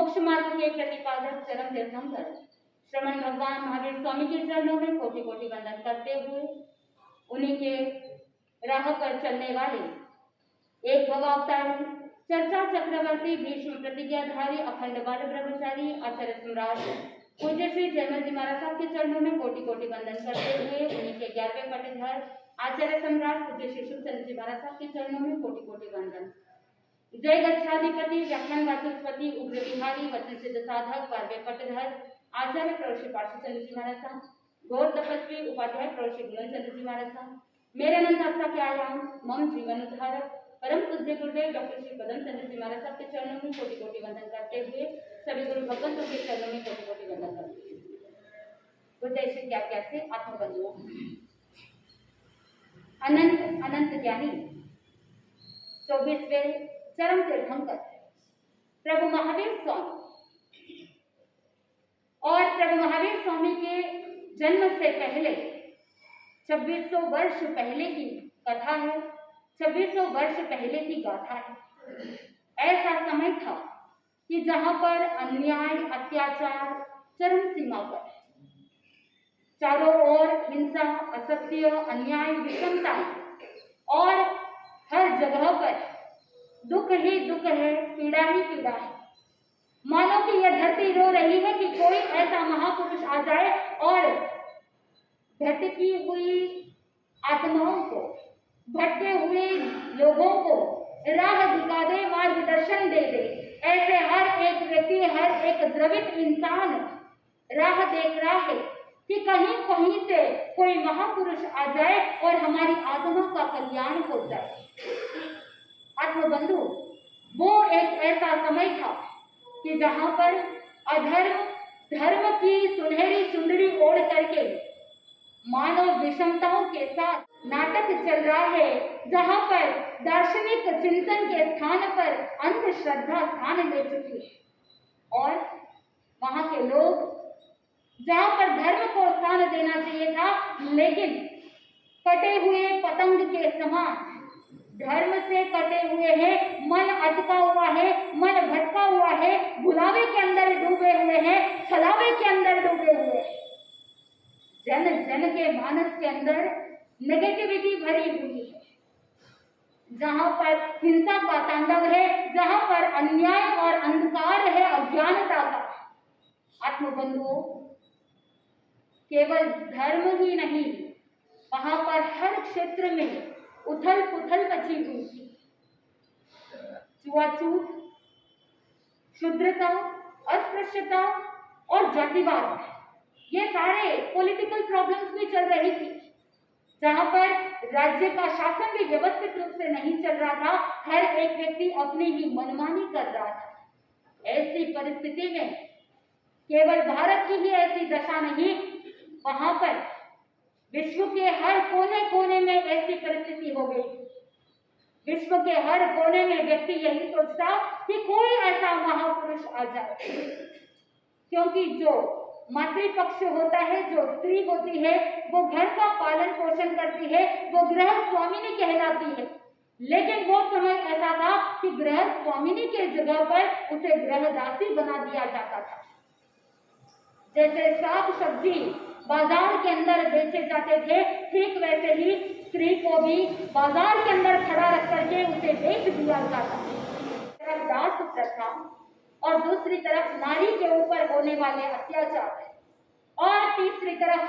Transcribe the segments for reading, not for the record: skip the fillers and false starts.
मोक्ष मार्ग के प्रतिपादक चरम तीर्थंकर श्रमण भगवान महावीर स्वामी के चरणों में कोटि कोटि वंदन करते हुए उन्हीं के राह पर चलने वाले एक भवावतारी चर्चा चक्रवर्ती भीष्म प्रतिज्ञाधारी अखंड बाल ब्रह्मचारी आचार्य सम्राट पूज्य श्री जयमल जी महाराज साहब के चरणों में कोटि कोटि वंदन करते हुए उन्हीं के 11वें पट्टेदार आचार्य सम्राट पूज्य श्री शिवचंद्र जी महाराज साहब के चरणों में कोटि कोटि वंदन। जय गच्छाधिपति व्याख्यान वाचस्पति उग्र विहारी वचन सिद्ध साधक 12वें पट्टेदार आचार्य प्रवश्री पार्श्वचंद्र जी महाराज साहब गौर तपस्वी उपाध्याय प्रवश्री गुणचंद्र जी महाराज साहब मेरे अनंत आस्था के आयाम मम जीवन उद्धारक परम पूज्य गुरुदेव डॉक्टर श्री पदम चंद्र जी महाराज साहब के चरणों में कोटि कोटि वंदन करते हुए सभी गुरु भगवंतों के चरणों में कोटि कोटि वंदन करते हुए गुरुदेव श्री क्या कैसे आत्मबंधुओं अनंत अनंत ज्ञानी 24वें चरम तीर्थंकर प्रभु महावीर स्वामी और प्रभु महावीर स्वामी के जन्म से पहले 2600 वर्ष पहले की कथा है, 2600 वर्ष पहले की गाथा है। ऐसा समय था कि जहां पर अन्याय अत्याचार चरम सीमा पर, चारों ओर हिंसा असत्य अन्याय विषमता और हर जगह पर दुख ही दुख है, पीड़ा ही पीड़ा है। मानो कि यह धरती रो रही है कि कोई ऐसा महापुरुष आ जाए और भटकी हुई आत्माओं को, भटके हुए लोगों को राह दिखा दे, मार्गदर्शन दे दे। ऐसे हर एक व्यक्ति, हर एक द्रवित इंसान राह देख रहा है कि कहीं कहीं से कोई महापुरुष आ जाए और हमारी आत्मा का कल्याण हो जाए। आत्मबंधु, वो एक ऐसा समय था कि जहां पर अधर्म धर्म की सुनहरी चुंदड़ी ओढ़ करके मानव विषमताओं के साथ नाटक चल रहा है, जहां पर दार्शनिक चिंतन के स्थान पर अंधश्रद्धा स्थान ले चुकी है और वहां के लोग जहां पर धर्म को स्थान देना चाहिए था, लेकिन कटे हुए पतंग के समान धर्म से कटे हुए हैं, मन अटका हुआ है, मन भटका हुआ है, भुलावे के अंदर डूबे हुए हैं, छलावे के अंदर डूबे हुए हैं। जन जन के मानस के अंदर नेगेटिविटी भरी हुई है, जहां पर हिंसा का तांडव है, जहां पर अन्याय और अंधकार है अज्ञानता का। आत्मबंधुओं, केवल धर्म ही नहीं, वहां पर हर क्षेत्र में उथल पुथल मची हुई थी। छुआछूत, शुद्रता, अस्पृश्यता और जातिवाद, ये सारे पॉलिटिकल प्रॉब्लम्स भी चल रही थी, जहां पर राज्य का शासन भी व्यवस्थित रूप से नहीं चल रहा था। हर एक व्यक्ति अपनी ही मनमानी कर रहा था। ऐसी परिस्थिति में केवल भारत की ही ऐसी दशा नहीं, वहां पर विश्व के हर कोने कोने में ऐसी परिस्थिति हो गई। विश्व के हर कोने में व्यक्ति यही सोचता कि कोई ऐसा महापुरुष आ जाए, क्योंकि जो मातृपक्ष होता है, जो स्त्री होती है, वो घर का पालन पोषण करती है, वो गृह स्वामिनी कहलाती है। लेकिन वो समय ऐसा था कि गृह स्वामिनी के जगह पर उसे गृहदासी बना दिया जाता था। जैसे साग सब्जी बाजार के अंदर बेचे जाते थे, ठीक वैसे ही स्त्री को भी बाजार के अंदर खड़ा रख करके उसे बेच दिया जाता था। दास प्रथा और दूसरी तरफ नारी के ऊपर होने वाले अत्याचार और तीसरी तरफ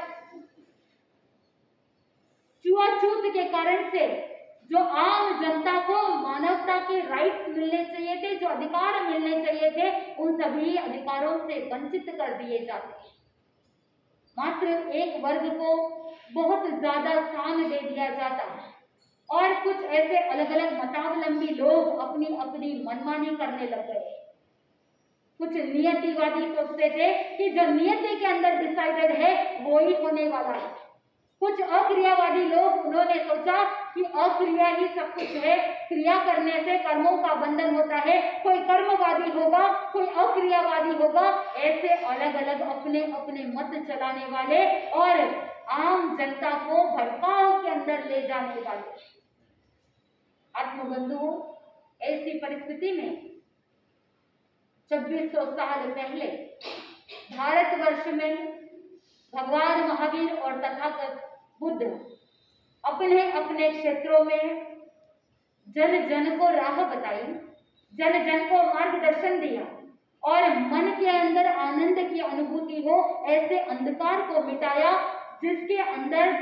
छुआछूत के कारण से जो आम जनता को मानवता के राइट्स मिलने चाहिए थे, जो अधिकार मिलने चाहिए थे, उन सभी अधिकारों से वंचित कर दिए जाते हैं। मात्र एक वर्ग को बहुत ज्यादा स्थान दे दिया जाता है और कुछ ऐसे अलग अलग मतावलंबी लोग अपनी अपनी मनमानी करने लग गए। कुछ नियतिवादी सोचते थे कि जो नियति के अंदर डिसाइडेड है वो ही होने वाला है। कुछ अक्रियावादी लोग, उन्होंने सोचा कि अक्रिया ही सब कुछ है, क्रिया करने से कर्मों का बंधन होता है, कोई कर्मवादी होगा, कोई अक्रियावादी होगा। ऐसे अलग अलग अपने अपने मत चलाने वाले और आम जनता को भटकाव के अंदर ले जाने वाले। आत्मबंधुओं, ऐसी परिस्थिति में 2600 साल पहले भारतवर्ष में भगवान महावीर और तथागत बुद्ध अपने अपने क्षेत्रों में जन जन को राह बताई, जन जन को मार्गदर्शन दिया और मन के अंदर आनंद की अनुभूति हो ऐसे अंधकार को मिटाया, जिसके अंदर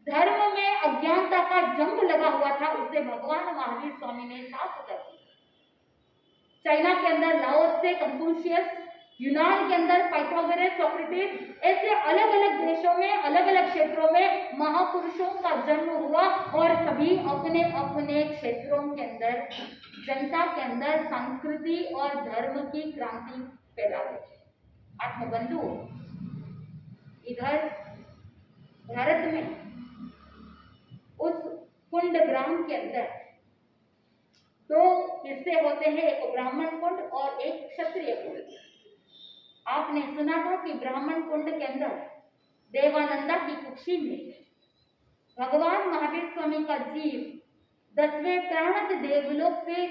धर्म में अज्ञानता का जंग लगा हुआ था, उसे भगवान महावीर स्वामी ने साफ कर दिया। चाइना के अंदर लाओ त्से, कंफ्यूशियस, यूनान के अंदर पाइथागोरस, सोक्रेटिस, ऐसे अलग अलग देशों में अलग अलग क्षेत्रों में महापुरुषों का जन्म हुआ और सभी अपने अपने क्षेत्रों के अंदर जनता के अंदर संस्कृति और धर्म की क्रांति फैला गई। आत्मबंधु, इधर भारत में उस कुंड ग्राम के अंदर दो हिस्से होते हैं, एक ब्राह्मण कुंड और एक क्षत्रिय कुंड। आपने सुना था कि ब्राह्मण कुंड के अंदर देवानंदा की कुक्षी में भगवान महावीर स्वामी का जीव 10वें प्राणत देवलोक से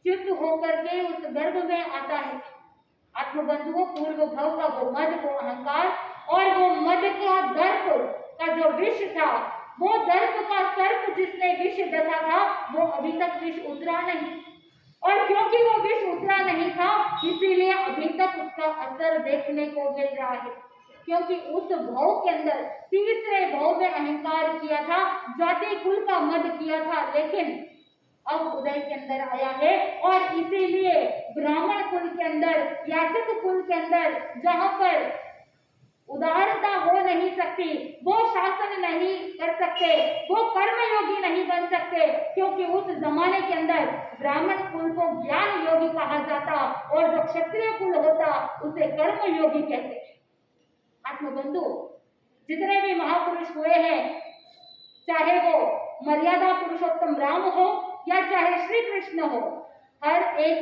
च्युत होकर के उस गर्भ में आता है। आत्मबंधुओं, पूर्व भव का वो मद, वो अहंकार और वो मद का दर्प का जो विष था, वो दर्प का सर्प जिसने विष डसा था, वो अभी तक विष उतरा नहीं। और क्योंकि वो विष उतरा नहीं था, इसीलिए अभी तक उसका असर देखने को मिल रहा है। क्योंकि उस भव के अंदर तीसरे भव में अहंकार किया था, जाति कुल का मद किया था, लेकिन अब उदय के अंदर आया है। और इसीलिए ब्राह्मण कुल के अंदर, याचक कुल के अंदर, जहां पर उदारता हो नहीं सकती, वो शासन नहीं कर सकते, वो कर्मयोगी नहीं बन सकते, क्योंकि उस जमाने के अंदर ब्राह्मण कुल को ज्ञान योगी कहा जाता और जो क्षत्रिय कुल होता उसे कर्मयोगी कहते। आत्मबंधु, जितने भी महापुरुष हुए हैं, चाहे वो मर्यादा पुरुषोत्तम राम हो या चाहे श्री कृष्ण हो, हर एक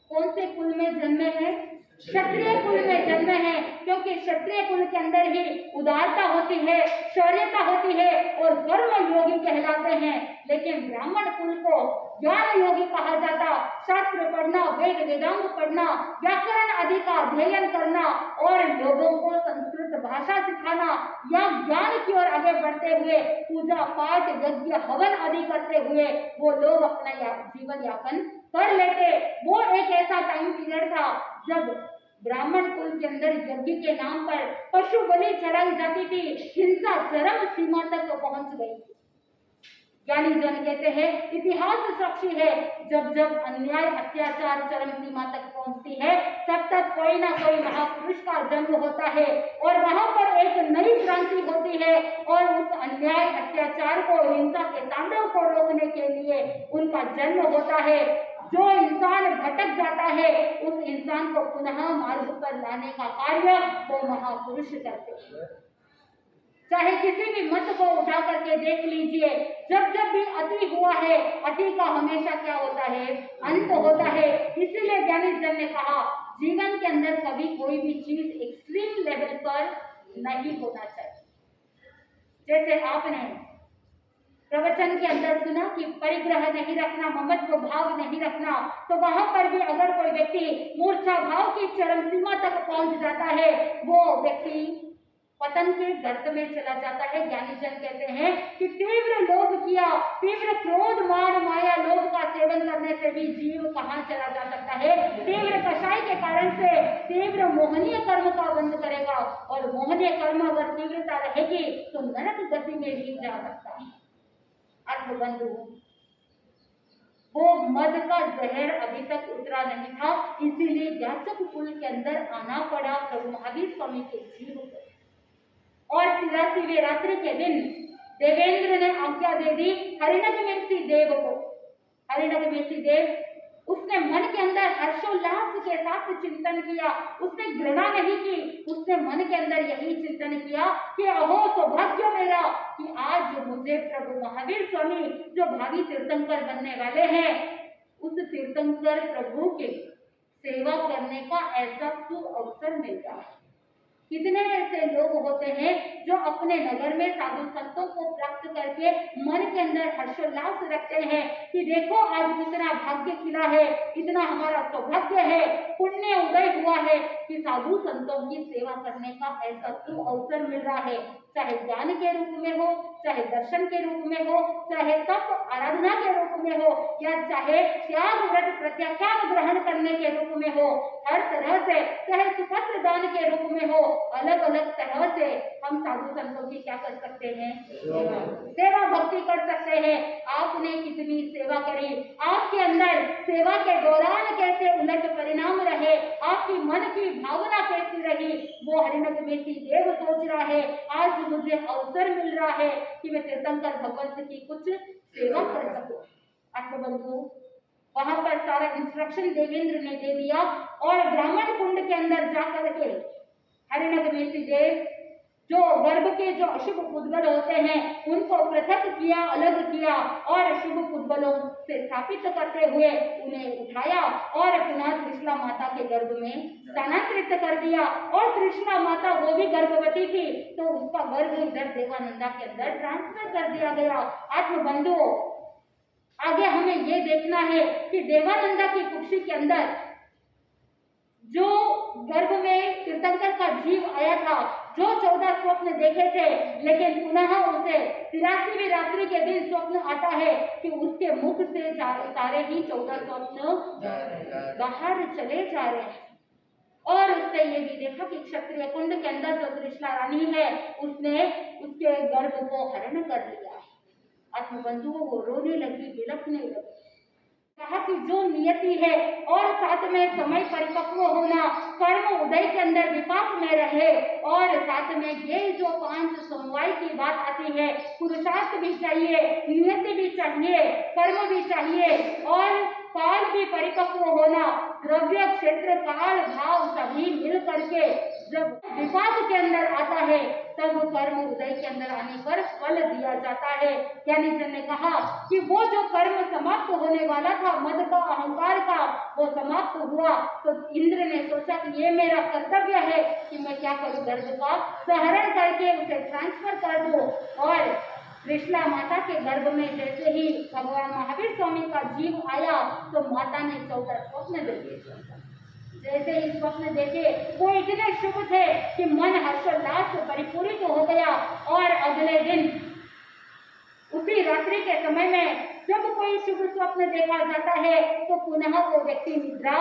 कौन से कुल में जन्मे हैं? क्षत्रिय कुल में जन्मे हैं, क्योंकि क्षत्रिय कुल के अंदर ही उदारता होती है, शौर्यता होती है और कर्म योगी कहलाते हैं। लेकिन ब्राह्मण कुल को ज्ञान योगी कहा जाता। शास्त्र पढ़ना, वेद वेदांग पढ़ना, व्याकरण आदि का अध्ययन करना और लोगों को संस्कृत भाषा सिखाना या ज्ञान की ओर आगे बढ़ते हुए पूजा पाठ, यज्ञ, हवन आदि करते हुए वो लोग अपना जीवन यापन कर लेते। वो एक ऐसा टाइम पीरियड था जब ब्राह्मण कुल के अंदर यज्ञ के नाम पर पशु बलि चढ़ाई जाती थी, हिंसा चरम सीमा तक पहुंच गई। ज्ञानी जन कहते हैं, इतिहास साक्षी है, जब जब अन्याय अत्याचार चरम सीमा तक पहुंचती है, तब तक कोई ना कोई महापुरुष का जन्म होता है और वहां पर एक नई क्रांति होती है और उस अन्याय अत्याचार को, हिंसा के तांडव को रोकने के लिए उनका जन्म होता है। जो इंसान भटक जाता है, उस इंसान को पुनः मार्ग पर लाने का कार्य वो महापुरुष करते हैं। चाहे किसी भी मत को उठा करके देख लीजिए, जब जब भी अति हुआ है, अति का हमेशा क्या होता है? अंत होता है। इसीलिए ज्ञानी जन ने कहा, जीवन के अंदर कभी कोई भी चीज एक्सट्रीम लेवल पर नहीं होना चाहिए। जैसे आपने प्रवचन के अंदर सुना कि परिग्रह नहीं रखना, ममत्व भाव नहीं रखना, तो वहां पर भी अगर कोई व्यक्ति मूर्छा भाव की चरम सीमा तक पहुंच जाता है, वो व्यक्ति पतन के गर्त में चला जाता है। ज्ञानी जन कहते हैं कि तीव्र लोभ किया, तीव्र क्रोध, मान, माया, लोभ का सेवन करने से भी जीव कहाँ चला जा सकता है? तीव्र कषाय के कारण से तीव्र मोहनीय कर्म का बंध करेगा और मोहनीय कर्म अगर तीव्रता रहेगी तो नरक गति में भी जा सकता है। आत्मबंधु, वो मद का जहर अभी तक उतरा नहीं था, इसीलिए याचक कुल के अंदर आना पड़ा प्रभु महावीर स्वामी के जीव को। और 83वें रात्रि के दिन देवेंद्र ने आज्ञा दे दी हरिणगमेशी देव को। हरिणगमेशी देव, उसने मन के अंदर हर्षोल्लास के साथ चिंतन किया, उसने घृणा नहीं की, उसने मन के अंदर यही चिंतन किया कि अहो सौभाग्य मेरा कि आज मुझे प्रभु महावीर स्वामी जो भावी तीर्थंकर बनने वाले हैं, उस तीर्थंकर प्रभु के सेवा करने का ऐसा सुअवसर मिल रहा है। कितने ऐसे लोग होते हैं जो अपने नगर में साधु संतों को प्राप्त करके मन के अंदर हर्षोल्लास रखते हैं कि देखो आज कितना भाग्य खिला है, कितना हमारा सौभाग्य है, पुण्य उदय हुआ है कि साधु संतों की सेवा करने का ऐसा अवसर मिल रहा है, चाहे ज्ञान के रूप में हो, चाहे दर्शन के रूप में हो, चाहे तप आराधना के रूप में हो, या चाहे त्याग व्रत प्रत्याख्यान ग्रहण करने के रूप में हो, हर तरह से, चाहे सुपत्र दान के रूप में हो, अलग अलग तरह से हम साधु संतों की क्या कर सकते हैं, सेवा भक्ति कर सकते हैं। आपने कितनी सेवा करी, आपके अंदर सेवा के दौरान कैसे उलट परिणाम रहे, आपकी मन की भावना कैसी रही, वो हरिनग मेसी देव सोच रहा है आज मुझे अवसर मिल रहा है कि मैं तीर्थंकर भगवंत की कुछ सेवा कर सकूं। आत्मबंधु, वहां पर सारा इंस्ट्रक्शन देवेंद्र ने दे दिया और ब्राह्मण कुंड के अंदर जाकर के हरिनग मेसी देव जो गर्भ के जो अशुभ पुद्गल होते हैं उनको पृथक किया, अलग किया और शुभ पुद्गलों से स्थापित करते हुए उन्हें उठाया और पुनः त्रिशला माता के गर्भ में स्थानांतरित कर दिया। और त्रिशला माता वो भी गर्भवती थी तो उसका गर्भ इधर देवानंदा के अंदर ट्रांसफर कर दिया गया। आत्मबंधुओं, आगे हमें ये देखना है कि देवानंदा की कुक्षी के अंदर जो गर्भ में तीर्थंकर का जीव आया था, जो 14 स्वप्न देखे थे, लेकिन पुनः उसे 83वीं रात्रि के दिन स्वप्न आता है कि उसके मुख से सारे ही 14 स्वप्न बाहर चले जा रहे हैं। और उसने ये भी देखा कि क्षत्रिय कुंड के अंदर जो त्रिशला रानी है उसने उसके गर्भ को हरण कर लिया। आत्मबंधुओं वो रोने लगी, बिलखने लगी, कहा कि जो नियति है और साथ में समय परिपक्व होना, कर्म उदय के अंदर विपाक में रहे, और साथ में ये जो 5 समवाय की बात आती है, पुरुषार्थ भी चाहिए, नियति भी चाहिए, कर्म भी चाहिए और काल भी परिपक्व होना, द्रव्य क्षेत्र काल भाव सभी मिल करके जब विपाक के अंदर आता है तब कर्म उदय के अंदर आने पर फल दिया जाता है। ज्ञानी जन ने कहा कि वो जो कर्म समाप्त होने वाला था, मद का, अहंकार का, वो समाप्त हुआ तो इंद्र ने सोचा कि ये मेरा कर्तव्य है कि मैं क्या करूं, गर्भ का सहरण करके उसे ट्रांसफर कर दूं। और त्रिशला माता के गर्भ में जैसे ही भगवान महावीर स्वामी का जीव आया तो माता ने 14 स्वप्न देखे। जैसे ही स्वप्न देखे वो इतने शुभ थे कि मन हर्षोल्लास से परिपूरित हो गया। और अगले दिन उसी रात्रि के समय में जब कोई शुभ स्वप्न देखा जाता है तो पुनः वो व्यक्ति निद्रा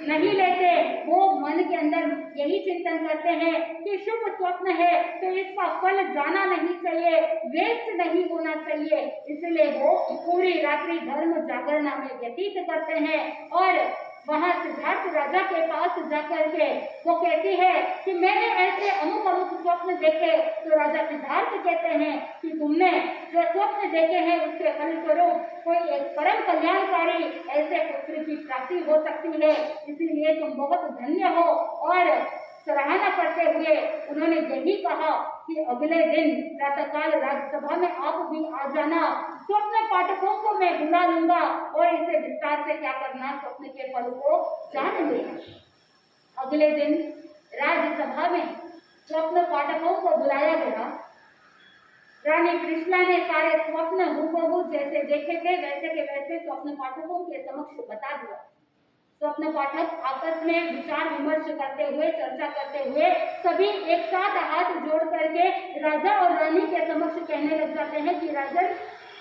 नहीं लेते, वो मन के अंदर यही चिंतन करते हैं कि शुभ स्वप्न है तो इसका फल जाना नहीं चाहिए, वेस्ट नहीं होना चाहिए, इसलिए वो पूरी रात्रि धर्म जागरणा में व्यतीत करते हैं। और वहां सिद्धार्थ राजा के पास जाकर के वो कहती है कि मैंने ऐसे अमुक अमुक स्वप्न देखे। तो राजा सिद्धार्थ कहते हैं कि तुमने जो स्वप्न देखे हैं उसके फलस्वरूप कोई एक परम कल्याणकारी ऐसे पुत्र की प्राप्ति हो सकती है, इसीलिए तुम बहुत धन्य हो। और सराहना करते हुए उन्होंने यही कहा कि अगले दिन प्रातःकाल राज्यसभा में आप भी आ जाना, स्वप्न पाठकों को मैं बुला लूंगा और इसे विस्तार से क्या करना, स्वप्न के फल को जान लेना। अगले दिन राज्यसभा में स्वप्न पाठकों को बुलाया गया। रानी त्रिशला ने सारे स्वप्न हूबहू जैसे देखे थे वैसे के वैसे स्वप्न पाठकों के समक्ष बता दिया। स्वप्न पाठक आपस में विचार विमर्श करते हुए, चर्चा करते हुए सभी एक साथ हाथ जोड़ करके राजा और रानी के समक्ष कहने लग जाते हैं कि राजन,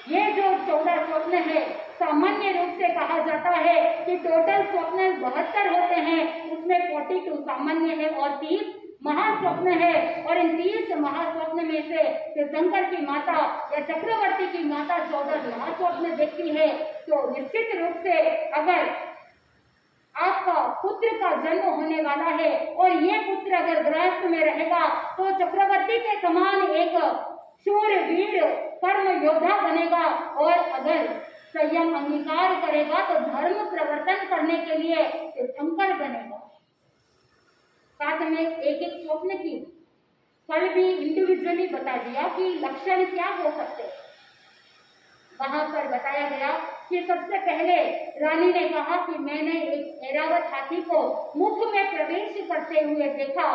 ये जो 14 स्वप्न है, सामान्य रूप से कहा जाता है कि टोटल स्वप्न 72 होते हैं, उसमें 42 सामान्य है और 30 महास्वप्न है। और इन 30 महास्वप्न में से तीर्थंकर की माता या चक्रवर्ती की माता 14 महास्वप्न देखती है। तो निश्चित रूप से अगर आपका पुत्र का जन्म होने वाला है और ये पुत्र अगर गृहस्थ में रहेगा तो चक्रवर्ती के समान एक शूर वीर कर्म योद्धा बनेगा, और अगर संयम अंगीकार करेगा तो धर्म प्रवर्तन करने के लिए तीर्थंकर बनेगा। साथ में एक एक स्वप्न की फल भी इंडिविजुअली बता दिया कि लक्षण क्या हो सकते हैं। वहां पर बताया गया कि सबसे पहले रानी ने कहा कि मैंने एक ऐरावत हाथी को मुख में प्रवेश करते हुए देखा,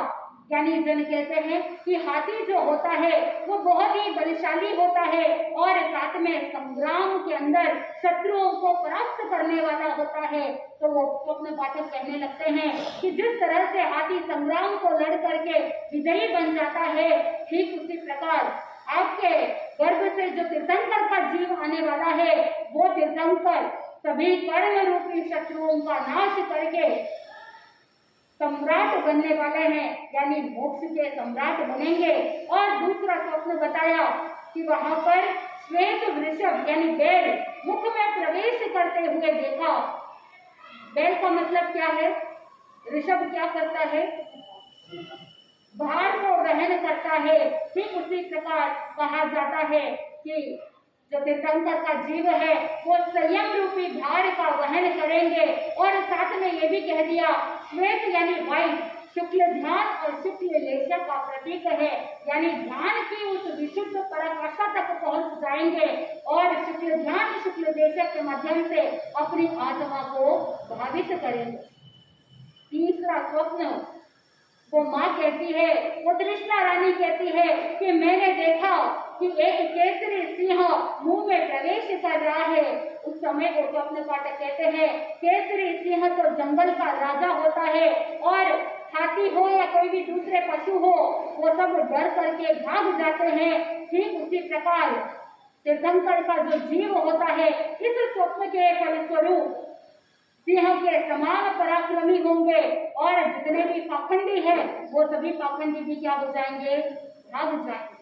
यानी जन कहते हैं कि हाथी जो होता है वो बहुत ही बलशाली होता है और साथ में संग्राम के अंदर शत्रुओं को परास्त करने वाला होता है। तो वो स्वप्न पाठक कहने लगते हैं कि जिस तरह से हाथी संग्राम को लड़ करके विजयी बन जाता है, ठीक उसी प्रकार आपके गर्भ से जो तीर्थंकर का जीव आने वाला है, वो तीर्थंकर सभी कर्म रूपी शत्रुओं का नाश करके सम्राट बनने वाले हैं, यानी मोक्ष के सम्राट बनेंगे। और दूसरा स्वप्न बताया कि वहां पर श्वेत वृषभ यानी बैल मुख में प्रवेश करते हुए देखा। बैल का मतलब क्या है? ऋषभ क्या करता है? भार को वहन करता है। ठीक उसी प्रकार कहा जाता है कि जो तीर्थंकर का जीव है वो संयम रूपी भार का वहन करेंगे। और साथ में ये भी कह दिया, श्वेत यानी व्हाइट, शुक्ल ध्यान और शुक्ल लेशा का प्रतीक है, यानी ध्यान की उस विशुद्ध पराकाष्ठा तक पहुंच जाएंगे और शुक्ल ध्यान शुक्ल लेशा के माध्यम से अपनी आत्मा को भावित करेंगे। तीसरा स्वप्न वो माँ कहती है, वो तृष्णा रानी कहती है कि मैंने देखा कि एक केसरी सिंह मुंह में प्रवेश कर रहा है। उस समय वो स्वप्न पाठक कहते हैं केसरी सिंह तो जंगल का राजा होता है और हाथी हो या कोई भी दूसरे पशु हो वो सब डर करके भाग जाते हैं। ठीक उसी प्रकार तीर्थंकर का जो जीव होता है इस स्वप्न के फलस्वरूप सिंह के समान पराक्रमी होंगे और जितने भी पाखंडी हैं वो सभी पाखंडी भी क्या हो जाएंगे? भाग जाएंगे।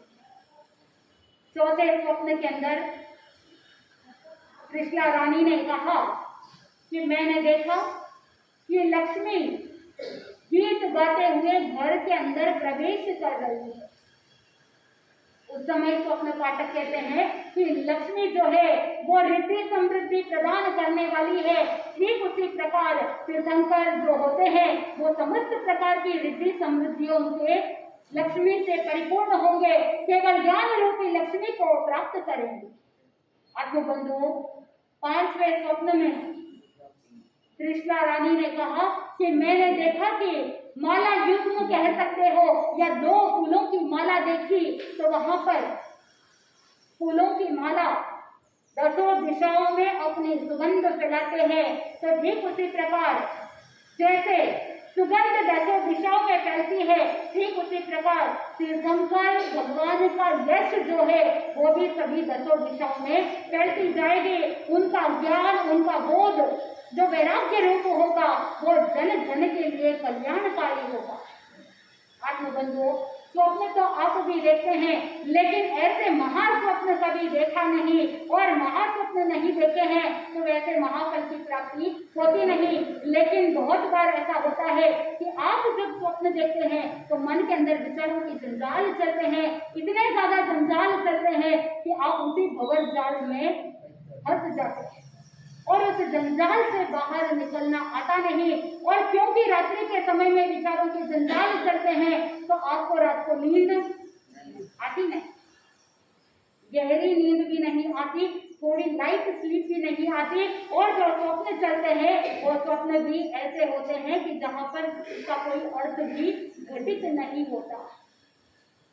चौथे स्वप्न के अंदर त्रिशला रानी ने कहा कि मैंने देखा कि लक्ष्मी गीत गाते हुए घर के अंदर प्रवेश कर रही है। उस समय स्वप्न पाठक कहते हैं कि लक्ष्मी जो है वो रिद्धि समृद्धि प्रदान करने वाली है। ठीक उसी प्रकार तीर्थंकर जो होते हैं वो समस्त प्रकार की रिद्धि समृद्धियों के लक्ष्मी से परिपूर्ण होंगे, केवल ज्ञान रूपी लक्ष्मी को प्राप्त करेंगे। आत्मबंधुओं, पांचवें स्वप्न में त्रिशला रानी ने कहा कि मैंने देखा कि माला युग्म कह सकते हो या दो फूलों की माला देखी, तो वहां पर फूलों की माला दसों दिशाओं में अपनी सुगंध फैलाते हैं। तो ठीक उसी प्रकार जैसे सुगंध दसों दिशाओं में फैलती है, ठीक उसी प्रकार तीर्थंकर भगवान का यश जो है वो भी सभी दसों दिशाओं में फैलती जाएगी। उनका ज्ञान, उनका बोध जो वैराग्य रूप होगा वो जन जन के लिए कल्याणकारी होगा। आत्मबंधुओं, स्वप्न तो आप भी देखते हैं, लेकिन ऐसे महास्वप्न कभी देखा नहीं और महास्वप्न नहीं देखे हैं तो वैसे महाफल की प्राप्ति होती नहीं। लेकिन बहुत बार ऐसा होता है कि आप जब स्वप्न देखते हैं तो मन के अंदर विचारों की जंजाल चलते हैं, इतने ज्यादा जंजाल चलते हैं कि आप उसी भंवर जाल में फंस जाते हैं और उस जंजाल से बाहर निकलना आता नहीं। और क्योंकि रात्रि के समय में विचारों के जंजाल चलते हैं तो आपको रात को नींद आती नहीं, गहरी नींद भी नहीं आती, थोड़ी लाइट स्लीप भी नहीं आती। और जो स्वप्न चलते हैं वो स्वप्न भी ऐसे होते हैं कि जहाँ पर उसका कोई अर्थ भी घटित नहीं होता।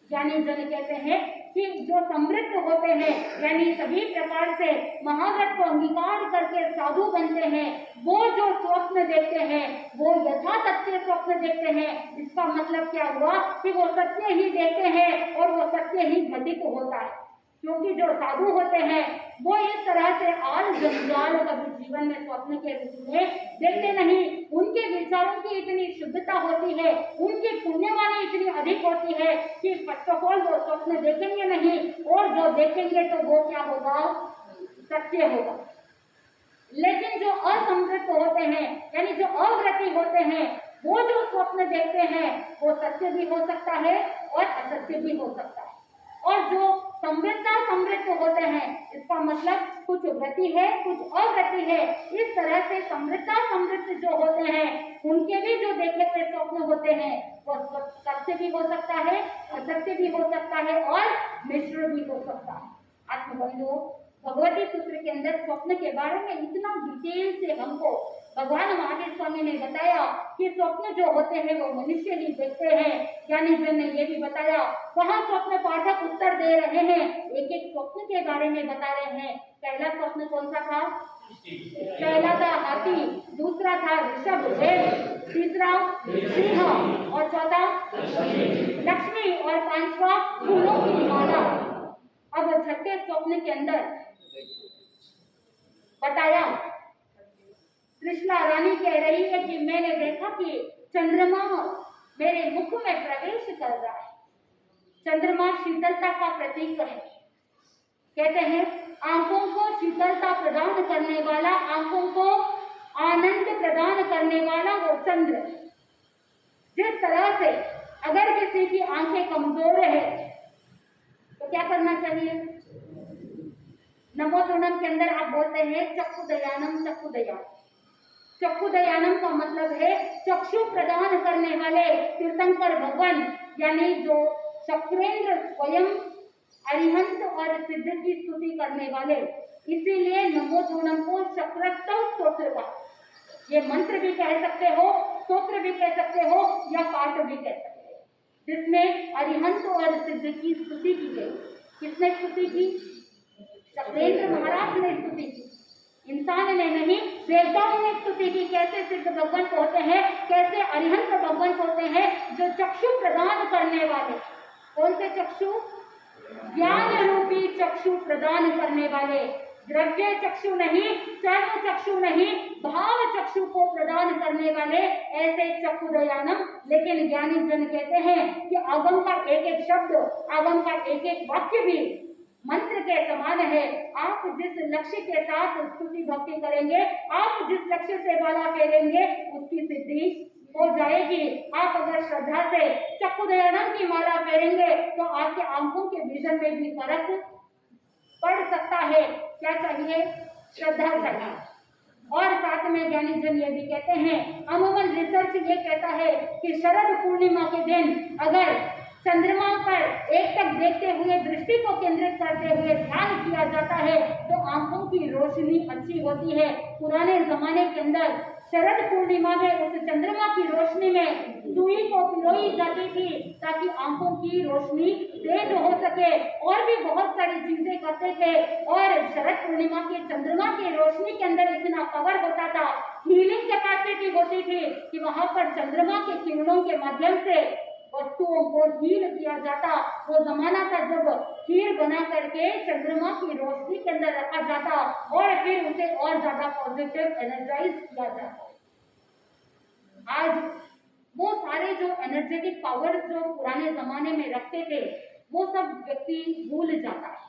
यानी जन कहते हैं कि जो समृद्ध होते हैं, यानी सभी प्रकार से महाव्रत को अंगीकार करके साधु बनते हैं, वो जो स्वप्न देखते हैं वो यथा सत्य स्वप्न देखते हैं। इसका मतलब क्या हुआ कि वो सत्य ही देखते हैं और वो सत्य ही घटित होता है। क्योंकि जो साधु होते हैं वो इस तरह से आल जंजाल कभी जीवन में स्वप्न के रूप में देखते नहीं। उनके विचारों की इतनी शुद्धता होती है, उनकी पुण्यवानी इतनी अधिक होती है कि फर्स्ट ऑफ ऑल वो स्वप्न देखेंगे नहीं और जो देखेंगे तो वो क्या होगा? सत्य होगा। लेकिन जो असमृद्ध होते हैं यानी जो अव्रती होते हैं वो जो स्वप्न देखते हैं वो सत्य भी हो सकता है और असत्य भी हो सकता है। और जो समृद्ध होते हैं इसका मतलब कुछ व्रति है कुछ अव्रति है। इस तरह से समृद्ध जो होते हैं उनके भी जो देखे हुए स्वप्न होते हैं वो सत्य भी हो सकता है, असत्य भी हो सकता है और मिश्र भी हो सकता है। आत्मबंधुओं, भगवती सूत्र के अंदर स्वप्न के बारे में इतना डिटेल से हमको भगवान महावीर स्वामी ने बताया कि स्वप्न जो होते हैं वो मनुष्य ही देखते हैं। ज्ञानी जन ने ये भी बताया। वहाँ स्वप्न पाठक उत्तर दे रहे हैं, एक एक स्वप्न के बारे में बता रहे हैं। पहला स्वप्न कौन सा था? पहला था हाथी, दूसरा था ऋषभ, तीसरा सिंह और चौथा लक्ष्मी और पांचवा फूलों की माला। अब छठे स्वप्न के अंदर बताया, कृष्णा रानी कह रही है कि मैंने देखा कि चंद्रमा मेरे मुख में प्रवेश कर रहा है। चंद्रमा शीतलता का प्रतीक है। कहते हैं आंखों को शीतलता प्रदान करने वाला, आंखों को आनंद प्रदान करने वाला वो चंद्र। जिस तरह से अगर किसी की आंखें कमजोर है तो क्या करना चाहिए? नमोतुनम के अंदर आप बोलते हैं चक्षुदयानम, चक्षुदयानम। चक्षुदयानम का मतलब है चक्षु प्रदान करने वाले तीर्थंकर भगवान, यानी जो चक्रेंद्र स्वयं अरिहंत और सिद्ध की स्तुति करने वाले। इसीलिए नमोतुनम को चक्रस्थल स्तोत्र का, ये मंत्र भी कह सकते हो, स्तोत्र भी कह सकते हो या पाठ भी कह सकते हो, जिसमें अरिहंत और सिद्ध की स्तुति की गई। किसने स्तुति की? चक्रेंद्र महाराज ने स्तुति की, इंसान ने नहीं, देवताओं ने स्तुति की। कैसे सिद्ध भगवान होते हैं, कैसे अरिहंत भगवान होते हैं, जो चक्षु प्रदान करने वाले। कौन से चक्षु? ज्ञान रूपी चक्षु प्रदान करने वाले। द्रव्य चक्षु नहीं, चर्म चक्षु नहीं, भाव चक्षु को प्रदान करने वाले, ऐसे चक्षुदयानम। लेकिन ज्ञानी जन कहते हैं कि आगम का एक एक शब्द, आगम का एक एक वाक्य भी मंत्र के समान है। आप जिस लक्ष्य के साथ स्तुति भक्ति करेंगे, आप जिस लक्ष्य से माला फेरेंगे, उसकी सिद्धि हो जाएगी। आप अगर श्रद्धा से चक्षुदयानम की माला फेरेंगे तो आपके आंखों के विजन में भी फर्क पड़ सकता है। क्या चाहिए? श्रद्धा चाहिए। और साथ में ज्ञानी जन ये भी कहते हैं, अमूमन रिसर्च ये कहता है कि शरद पूर्णिमा के दिन अगर चंद्रमा पर एकटक देखते हुए, दृष्टि को केंद्रित करते हुए ध्यान किया जाता है तो आंखों की रोशनी अच्छी होती है। पुराने जमाने के अंदर शरद पूर्णिमा में उस चंद्रमा की रोशनी में सुई को पिरोई जाती थी ताकि आंखों की रोशनी तेज हो सके, और भी बहुत सारी चीजें करते थे। और शरद पूर्णिमा के चंद्रमा की रोशनी के अंदर इतना पावर होता था, हीलिंग कैपेसिटी होती थी कि वहां पर चंद्रमा के किरणों के माध्यम से वस्तुओं को हील किया जाता। वो जमाना था जब खीर बना करके चंद्रमा की रोशनी के अंदर रखा जाता और फिर उसे और ज्यादा पॉजिटिव एनर्जाइज किया जाता। आज वो सारे जो एनर्जेटिक पावर जो पुराने जमाने में रखते थे वो सब व्यक्ति भूल जाता है।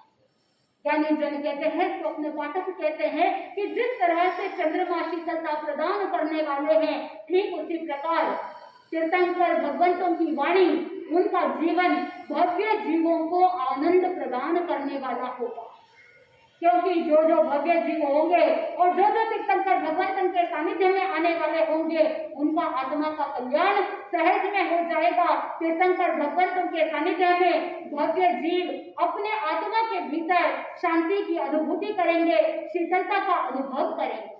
ज्ञानी जन कहते हैं, स्वप्न पाठक कहते हैं कि जिस तरह से चंद्रमा शीतलता प्रदान करने वाले हैं, ठीक उसी प्रकार तीर्थंकर भगवंतों की वाणी, उनका जीवन भव्य जीवों को आनंद प्रदान करने वाला होगा। क्योंकि जो जो भव्य जीव होंगे और जो जो तीर्थंकर भगवंतों के सानिध्य में आने वाले होंगे, उनका आत्मा का कल्याण सहज में हो जाएगा। तीर्थंकर भगवंतों के सानिध्य में भव्य जीव अपने आत्मा के भीतर शांति की अनुभूति करेंगे, शीतलता का अनुभव करेंगे।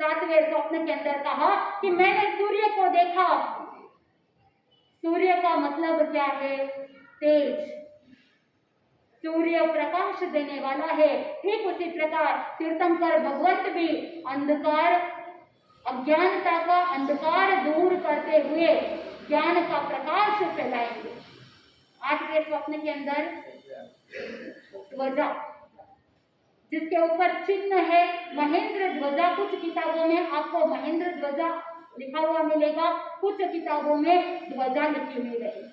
सातवें स्वप्न के अंदर कहा कि मैंने सूर्य को देखा। सूर्य का मतलब क्या है? तेज। सूर्य प्रकाश देने वाला है। ठीक उसी प्रकार तीर्थंकर भगवंत भी अंधकार, अज्ञानता का अंधकार दूर करते हुए ज्ञान का प्रकाश फैलाएंगे। आठवें स्वप्न के अंदर ध्वजा, जिसके ऊपर चिन्ह है महेंद्र ध्वजा। कुछ किताबों में आपको महेंद्र ध्वजा लिखा हुआ मिलेगा, कुछ किताबों में ध्वजा लिखी हुई रहेगी।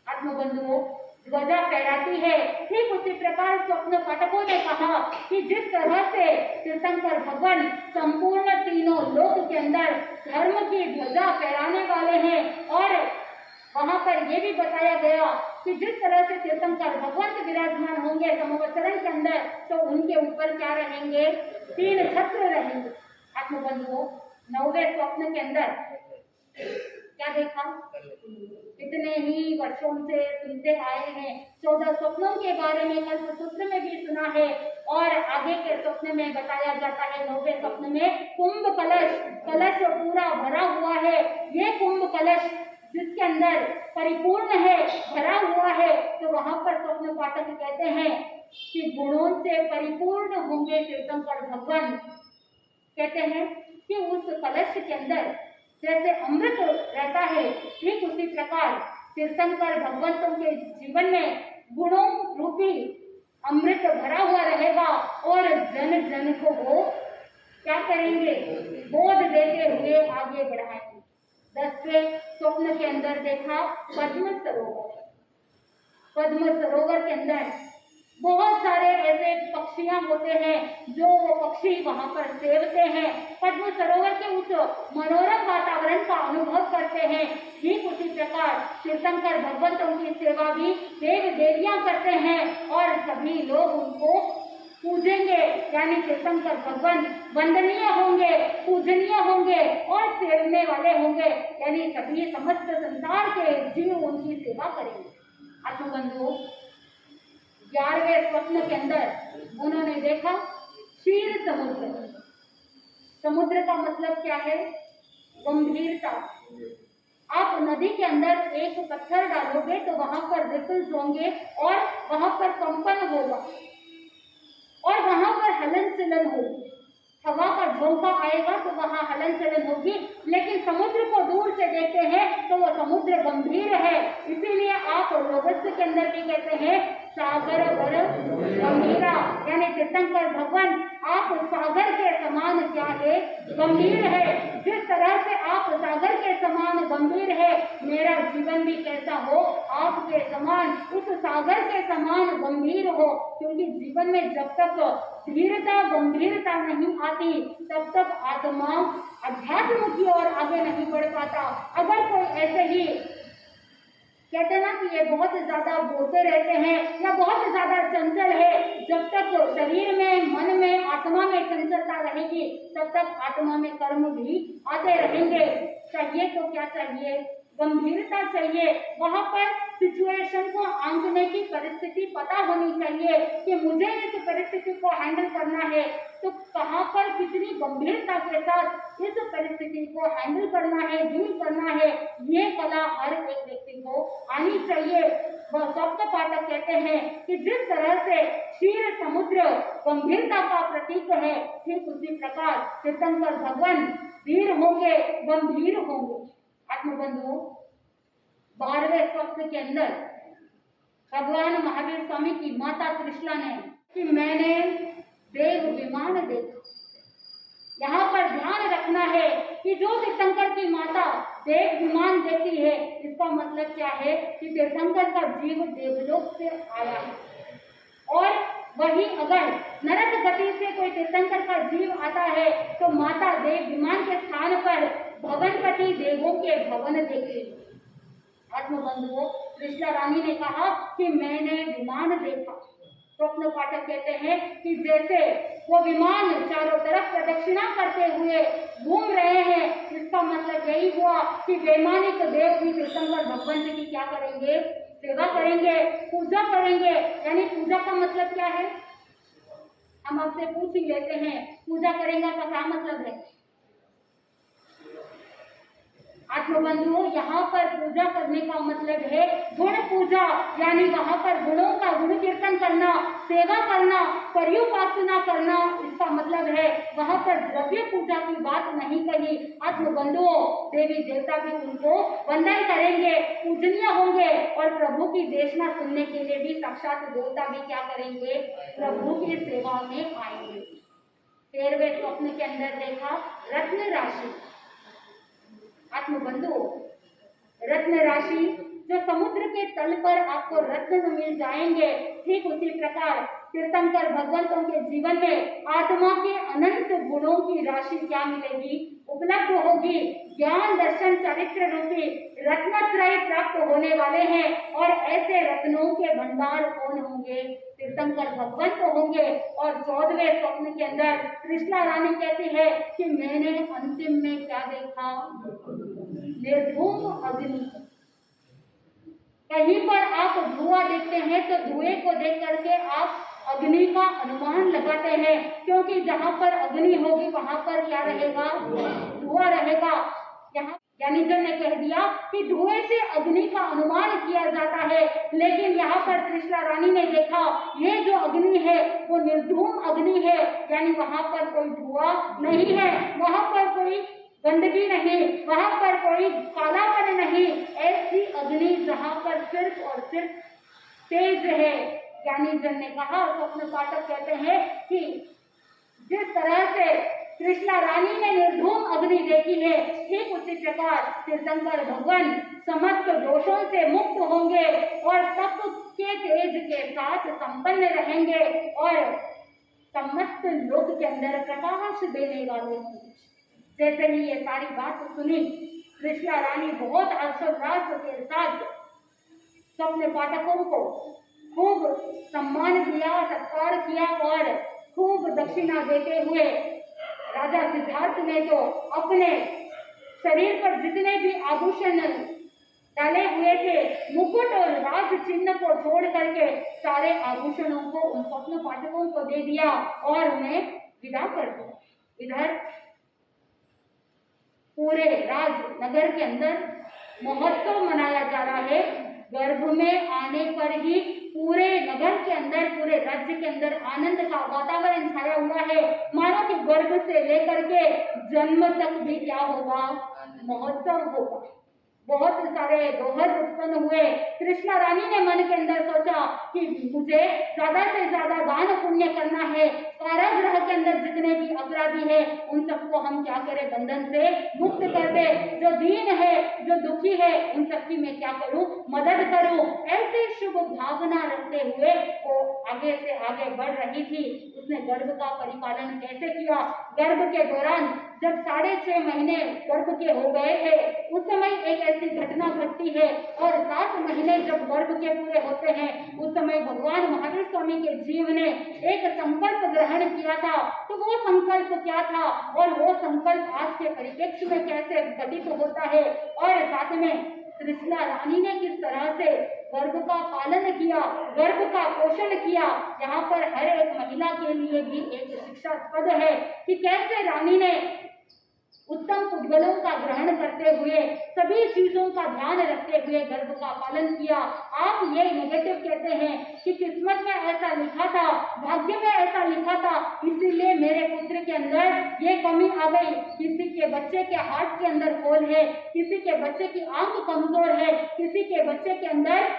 आत्मबंधुओं, ध्वजा फहराती है। ठीक उसी प्रकार स्वप्न पाठकों ने कहा कि जिस तरह से तीर्थंकर भगवान संपूर्ण तीनों लोक के अंदर धर्म की ध्वजा फहराने वाले हैं, और वहां पर यह भी बताया गया कि जिस तरह से तीर्थंकर भगवंत विराजमान होंगे समवचरण के अंदर, तो उनके ऊपर क्या रहेंगे? 3 छत्र रहेंगे। आत्मबंधुओं, 9वें स्वप्न के अंदर क्या देखा? कि इतने ही वर्षों से सुनते आए हैं। 14 स्वप्नों के बारे में कल्पसूत्र में भी सुना है और आगे के स्वप्न में बताया जाता है। 9वें स्वप्न में कुंभ कलश, कलश पूरा भरा हुआ है। ये कुंभ कलश जिसके अंदर परिपूर्ण है, भरा हुआ है, तो वहां पर स्वप्न पाठक कहते हैं कि गुणों से परिपूर्ण होंगे तीर्थंकर भगवान। कहते हैं कि उस कलश के अंदर जैसे अमृत रहता है, ठीक उसी प्रकार तीर्थंकर भगवंतों के जीवन में गुणों रूपी अमृत भरा हुआ रहेगा और जन जन को वो क्या करेंगे, बोध देते हुए आगे बढ़ाएंगे। 10वें स्वप्न के अंदर देखा पद्म सरोवर। पद्म सरोवर के अंदर बहुत सारे ऐसे पक्षियां होते हैं जो वो पक्षी वहां पर सेवते हैं, पद्म सरोवर के उस मनोरम वातावरण का अनुभव करते हैं। ठीक उसी प्रकार तीर्थंकर भगवंतों की सेवा भी देव देवियां करते हैं और सभी लोग उनको पूजेंगे, यानी तीर्थंकर भगवान वंदनीय होंगे, पूजनीय होंगे और सेवने वाले होंगे, यानी सभी समस्त संसार के जीव उनकी सेवा करेंगे। आत्मबंधुओं, 11वें स्वप्न के अंदर उन्होंने देखा क्षीर समुद्र। समुद्र का मतलब क्या है, गंभीरता। आप नदी के अंदर एक पत्थर डालोगे तो वहां पर रिपल्स होंगे और वहां पर कंपन होगा और वहां पर हलन चलन होगी, हवा का झोंका आएगा तो वहां हलन चलन होगी। लेकिन समुद्र को दूर से देखते हैं तो वो समुद्र गंभीर है, इसीलिए आप लोगस्थ के अंदर भी कहते हैं सागर वर गंभीरा, यानी तीर्थंकर भगवान आप सागर के समान क्या है, गंभीर है। जिस तरह से आप सागर के समान गंभीर है, मेरा जीवन भी कैसा हो, आपके समान उस सागर के समान गंभीर हो। क्योंकि जीवन में जब तक धीरता गंभीरता नहीं आती तब तक आत्मा अध्यात्म की ओर आगे नहीं बढ़ पाता। अगर कोई ऐसे ही कहते हैं ना कि ये बहुत ज्यादा बोलते रहते हैं या बहुत ज्यादा चंचल है, जब तक शरीर में, मन में, आत्मा में चंचलता रहेगी तब तक आत्मा में कर्म भी आते रहेंगे। चाहिए तो क्या चाहिए, गंभीरता चाहिए। वहां पर सिचुएशन को आंकने की परिस्थिति पता होनी चाहिए कि मुझे इस परिस्थिति को हैंडल करना है तो कहां पर कितनी गंभीरता के साथ इस परिस्थिति को हैंडल करना है, डील करना है, ये कला हर एक व्यक्ति को आनी चाहिए। वह स्वप्न पाठक कहते हैं कि जिस तरह से क्षीर समुद्र गंभीरता का प्रतीक है, ठीक उसी प्रकार तीर्थंकर भगवान वीर होंगे, गंभीर होंगे। आत्मबंधुओं, 12वें स्वप्न के अंदर भगवान महावीर स्वामी की माता त्रिशला ने कि मैंने देव विमान देखा। यहाँ पर ध्यान रखना है कि जो तीर्थंकर की माता देव विमान देखती है, इसका मतलब क्या है कि तीर्थंकर का जीव देवलोक से आया है और वही अगर नरक गति से कोई तीर्थंकर का जीव आता है तो माता देव विमान के स्थान पर भवनपति देवों के भवन देखे। आत्मबंधुओं, त्रिशला रानी ने कहा कि मैंने विमान देखा। स्वप्न पाठक कहते हैं कि जैसे वो विमान चारों तरफ प्रदक्षिणा करते हुए घूम रहे हैं, इसका मतलब यही हुआ कि वैमानिक देव भी तीर्थंकर भगवंत की क्या करेंगे, सेवा करेंगे, पूजा करेंगे। यानी पूजा का मतलब क्या है, हम आपसे पूछ ही लेते हैं, पूजा करेंगे का क्या मतलब है। आत्मबंधुओं, यहाँ पर पूजा करने का मतलब है गुण पूजा, यानी वहाँ पर गुणों का गुण कीर्तन करना, सेवा करना, पर्युपासना करना, इसका मतलब है वहाँ पर द्रव्य पूजा की बात नहीं कही। आत्मबंधुओं, देवी देवता भी उनको वंदन करेंगे, पूजनीय होंगे और प्रभु की देशना सुनने के लिए भी साक्षात देवता भी क्या करेंगे, प्रभु की सेवा में आएंगे। 13वें स्वप्न के अंदर देखा रत्न राशि। आत्मबंधुओं, रत्न राशि जो समुद्र के तल पर आपको रत्न मिल जाएंगे, ठीक उसी प्रकार तीर्थंकर भगवंतों के जीवन में आत्मा के अनंत गुणों की राशि क्या मिलेगी, उपलब्ध होगी। ज्ञान दर्शन चरित्र रूपी रत्नत्रय प्राप्त होने वाले हैं और ऐसे रत्नों के भंडार कौन होंगे, तीर्थंकर भगवंत होंगे। और 14वें स्वप्न के अंदर त्रिशला रानी कहती है कि मैंने अंतिम में क्या देखा, निर्धूम अग्नि। कहीं पर आप धुआं देखते हैं तो धुएं को देख करके आप अग्नि का अनुमान लगाते हैं, क्योंकि जहां पर अग्नि होगी वहां पर क्या रहेगा, धुआं रहेगा। यहाँ ज्ञानीजन ने कह दिया कि धुएं से अग्नि का अनुमान किया जाता है, लेकिन यहाँ पर त्रिशला रानी ने देखा ये जो अग्नि है वो निर्धूम अग्नि है, यानी वहां पर कोई धुआं नहीं है, वहां पर कोई गंदगी नहीं, वहां पर कोई कालापन नहीं, ऐसी अग्नि जहां पर सिर्फ और सिर्फ तेज है। ज्ञानीजन ने कहा, स्वप्न पाठक कहते हैं कि जिस तरह से कृष्णा रानी ने निर्धूम अग्नि देखी है, ठीक उसी प्रकार तीर्थंकर भगवान समस्त दोषों से मुक्त होंगे और तत्व के तेज के साथ संपन्न रहेंगे और समस्त लोक के अंदर प्रकाश देने वाले हैं। जैसे ही ये सारी बात सुनी, कृष्णा रानी बहुत हर्षोल्लास के साथ स्वप्न पाठकों को खूब सम्मान किया, सत्कार किया और खूब दक्षिणा देते हुए राजा सिद्धार्थ ने तो अपने शरीर पर जितने भी आभूषण डाले हुए थे, मुकुट और राज चिन्ह को छोड़ करके सारे आभूषणों को उन स्वप्न पाठकों को दे दिया और उन्हें विदा कर दिया। इधर पूरे राजनगर के अंदर महोत्सव मनाया जा रहा है। गर्भ में आने पर ही पूरे नगर के अंदर, पूरे राज्य के अंदर आनंद का वातावरण छाया हुआ है, मानो कि गर्भ से लेकर के जन्म तक भी क्या होगा, महोत्सव होगा। बहुत सारे दोहर उत्पन्न हुए। कृष्णा रानी ने मन के अंदर सोचा कि मुझे ज्यादा से ज्यादा दान पुण्य करना है, कारागृह के अंदर जितने भी अपराधी है उन सबको हम क्या करें, बंधन से मुक्त कर दे, जो दीन है, जो दुखी है, उन सबकी मैं क्या करूं, मदद करूं। ऐसे शुभ भावना रखते हुए वो आगे से आगे बढ़ रही थी। उसने गर्भ का परिपालन कैसे किया? गर्भ के दौरान जब 6.5 महीने गर्भ के हो गए थे, उस समय एक ऐसी घटना घटती है और 7 महीने जब गर्भ के पूरे होते हैं, उस समय भगवान महावीर स्वामी के जीव ने एक संकल्प ग्रहण किया था। तो वो संकल्प क्या था और वो संकल्प आज के परिप्रेक्ष्य में कैसे घटित होता है, और साथ में कृष्णा रानी ने किस तरह से गर्भ का पालन किया, गर्भ का पोषण किया। यहाँ पर हर एक महिला के लिए भी एक शिक्षास्पद है कि कैसे रानी ने उत्तम उद्गलों का ग्रहण करते हुए, सभी चीजों का ध्यान रखते हुए गर्भ का पालन किया। आप ये नेगेटिव कहते हैं कि किस्मत में ऐसा लिखा था, भाग्य में ऐसा लिखा था, इसीलिए मेरे पुत्र के अंदर ये कमी आ गई। किसी के बच्चे के हार्ट के अंदर होल है, किसी के बच्चे की आंख कमजोर है, किसी के बच्चे के अंदर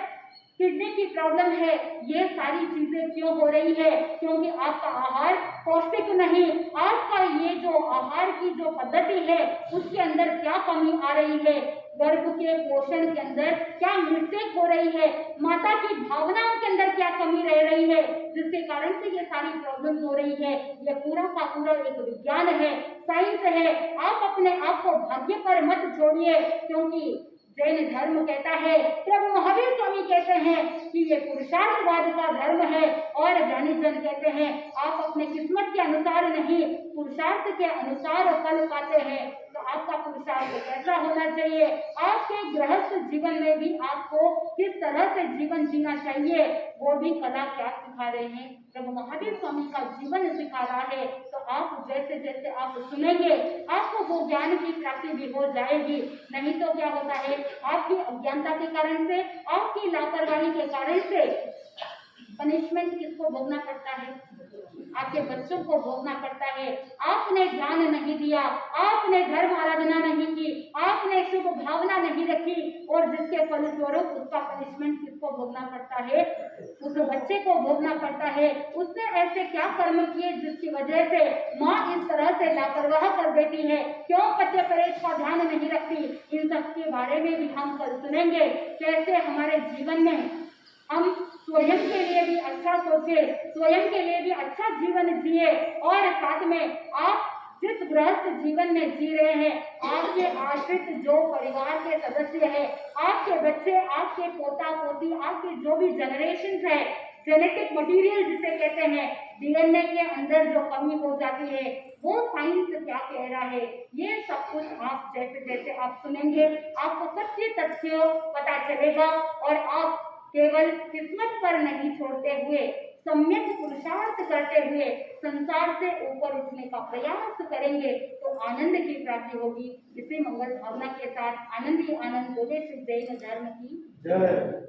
किडनी की प्रॉब्लम है। ये सारी चीजें क्यों हो रही है? क्योंकि आपका आहार पौष्टिक नहीं, आपका ये जो आहार की जो पद्धति है उसके अंदर क्या कमी आ रही है, गर्भ के पोषण के अंदर क्या मिस्टेक हो रही है, माता की भावनाओं के अंदर क्या कमी रह रही है, जिसके कारण से ये सारी प्रॉब्लम हो रही है। ये पूरा का पूरा एक विज्ञान है, साइंस है। आप अपने आप को भाग्य पर मत छोड़िए, क्योंकि जैन धर्म कहता है, प्रभु महावीर स्वामी कहते हैं कि ये पुरुषार्थवाद का धर्म है, और ज्ञानीजन कहते हैं आप अपने किस्मत के अनुसार नहीं, पुरुषार्थ के अनुसार फल पाते हैं। तो आपका पुरुषार्थ कैसा होना चाहिए? आपके गृहस्थ जीवन में भी आपको किस तरह से जीवन जीना चाहिए, वो भी कला क्या सिखा रहे हैं, प्रभु महावीर स्वामी का जीवन सिखा रहा है। तो आप जैसे जैसे आप सुनेंगे, आपको वो ज्ञान की प्राप्ति भी हो जाएगी। नहीं तो क्या होता है, आपकी अज्ञानता के कारण से, आपकी लापरवाही के कारण से पनिशमेंट किसको भोगना पड़ता है? आपके बच्चों को भोगना पड़ता है। आपने ध्यान नहीं दिया, आपने धर्म आराधना नहीं की, आपने शुभ भावना नहीं रखी, और जिसके फलस्वरूप उसका पनिशमेंट किसको भोगना पड़ता है? उस बच्चे को भोगना पड़ता है। उसने ऐसे क्या कर्म किए जिसकी वजह से माँ इस तरह से लापरवाह कर देती है, क्यों पत्य परहेज का ध्यान नहीं रखती? इन सब के बारे में भी हम कल सुनेंगे। कैसे हमारे जीवन में हम स्वयं के लिए भी अच्छा सोचे, स्वयं के लिए भी अच्छा जीवन जिए, और साथ में आप जिस गृहस्थ जीवन में जी रहे हैं, आपके आश्रित जो परिवार के सदस्य हैं, आपके बच्चे, आपके पोता पोती, आपके जो भी जनरेशन है, जेनेटिक मटेरियल जिसे कहते हैं, डीएनए के अंदर जो कमी हो जाती है, वो साइंस क्या कह रहा है, ये सब कुछ आप जैसे जैसे आप सुनेंगे आपको सच्चे तथ्य पता चलेगा और आप केवल किस्मत पर नहीं छोड़ते हुए सम्यक पुरुषार्थ करते हुए संसार से ऊपर उठने का प्रयास करेंगे तो आनंद की प्राप्ति होगी। इसी मंगल भावना के साथ आनंद ही आनंद बोले श्री जैन धर्म की जय।